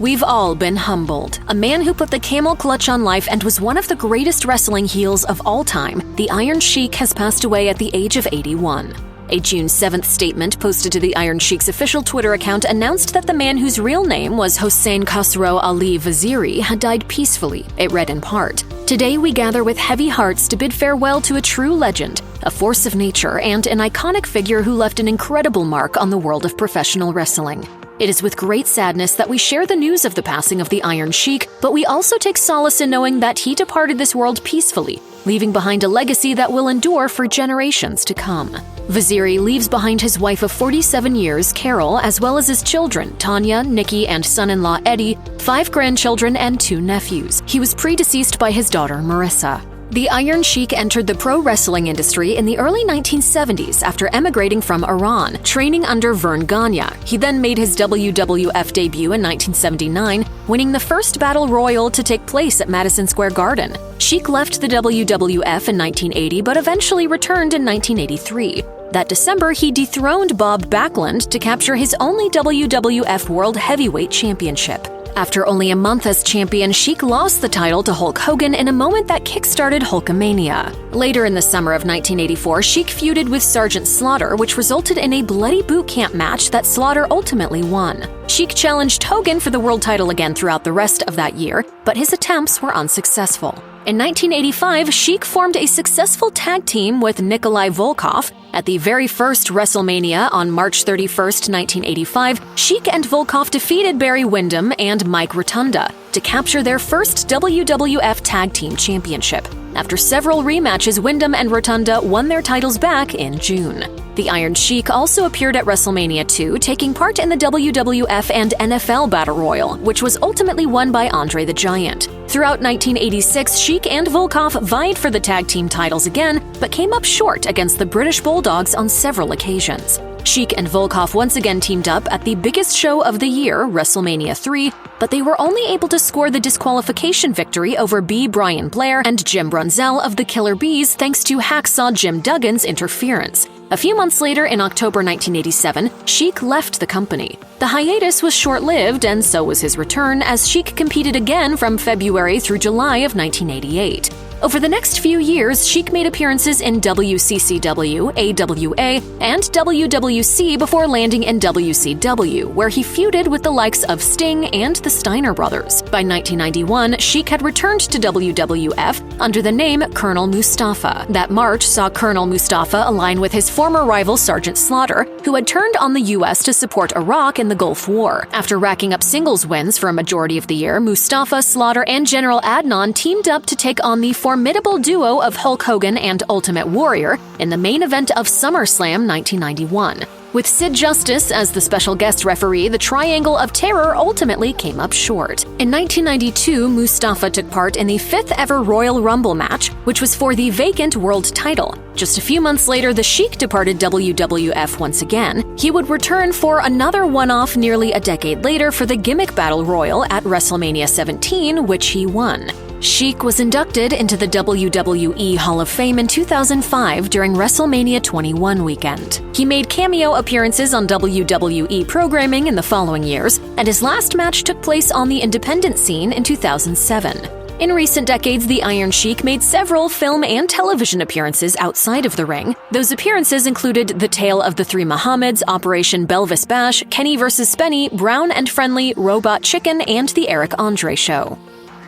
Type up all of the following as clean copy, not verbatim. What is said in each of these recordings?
We've all been humbled. A man who put the camel clutch on life and was one of the greatest wrestling heels of all time, the Iron Sheik has passed away at the age of 81. A June 7th statement posted to the Iron Sheik's official Twitter account announced that the man whose real name was Hossein Khosrow Ali Vaziri had died peacefully. It read in part, "Today we gather with heavy hearts to bid farewell to a true legend, a force of nature, and an iconic figure who left an incredible mark on the world of professional wrestling. It is with great sadness that we share the news of the passing of the Iron Sheik, but we also take solace in knowing that he departed this world peacefully, leaving behind a legacy that will endure for generations to come." Vaziri leaves behind his wife of 47 years, Carol, as well as his children, Tanya, Nikki, and son-in-law Eddie, 5 grandchildren, and 2 nephews. He was predeceased by his daughter, Marissa. The Iron Sheik entered the pro wrestling industry in the early 1970s after emigrating from Iran, training under Vern Gagne. He then made his WWF debut in 1979, winning the first Battle Royal to take place at Madison Square Garden. Sheik left the WWF in 1980 but eventually returned in 1983. That December, he dethroned Bob Backlund to capture his only WWF World Heavyweight Championship. After only a month as champion, Sheik lost the title to Hulk Hogan in a moment that kick-started Hulkamania. Later in the summer of 1984, Sheik feuded with Sergeant Slaughter, which resulted in a bloody boot camp match that Slaughter ultimately won. Sheik challenged Hogan for the world title again throughout the rest of that year, but his attempts were unsuccessful. In 1985, Sheik formed a successful tag team with Nikolai Volkov. At the very first WrestleMania on March 31, 1985, Sheik and Volkov defeated Barry Windham and Mike Rotunda to capture their first WWF Tag Team Championship. After several rematches, Windham and Rotunda won their titles back in June. The Iron Sheik also appeared at WrestleMania 2, taking part in the WWF and NFL Battle Royal, which was ultimately won by Andre the Giant. Throughout 1986, Sheik and Volkov vied for the tag team titles again, but came up short against the British Bulldogs on several occasions. Sheik and Volkov once again teamed up at the biggest show of the year, WrestleMania 3, but they were only able to score the disqualification victory over B. Brian Blair and Jim Brunzell of the Killer Bees thanks to Hacksaw Jim Duggan's interference. A few months later, in October 1987, Sheik left the company. The hiatus was short-lived, and so was his return, as Sheik competed again from February through July of 1988. Over the next few years, Sheik made appearances in WCCW, AWA, and WWC before landing in WCW, where he feuded with the likes of Sting and the Steiner brothers. By 1991, Sheik had returned to WWF under the name Colonel Mustafa. That March saw Colonel Mustafa align with his former rival Sergeant Slaughter, who had turned on the U.S. to support Iraq in the Gulf War. After racking up singles wins for a majority of the year, Mustafa, Slaughter, and General Adnan teamed up to take on the formidable duo of Hulk Hogan and Ultimate Warrior in the main event of SummerSlam 1991. With Sid Justice as the special guest referee, the Triangle of Terror ultimately came up short. In 1992, Mustafa took part in the 5th ever Royal Rumble match, which was for the vacant world title. Just a few months later, the Sheik departed WWF once again. He would return for another one-off nearly a decade later for the Gimmick Battle Royal at WrestleMania 17, which he won. Sheik was inducted into the WWE Hall of Fame in 2005 during WrestleMania 21 weekend. He made cameo appearances on WWE programming in the following years, and his last match took place on the independent scene in 2007. In recent decades, the Iron Sheik made several film and television appearances outside of the ring. Those appearances included The Tale of the Three Mohammeds, Operation Belvis Bash, Kenny vs. Spenny, Brown and Friendly, Robot Chicken, and The Eric Andre Show.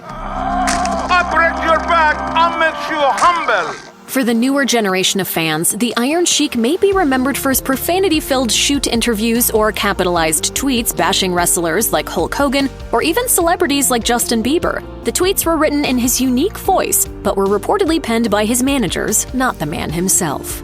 I break your back, I make you humble. For the newer generation of fans, the Iron Sheik may be remembered for his profanity-filled shoot interviews or capitalized tweets bashing wrestlers like Hulk Hogan or even celebrities like Justin Bieber. The tweets were written in his unique voice, but were reportedly penned by his managers, not the man himself.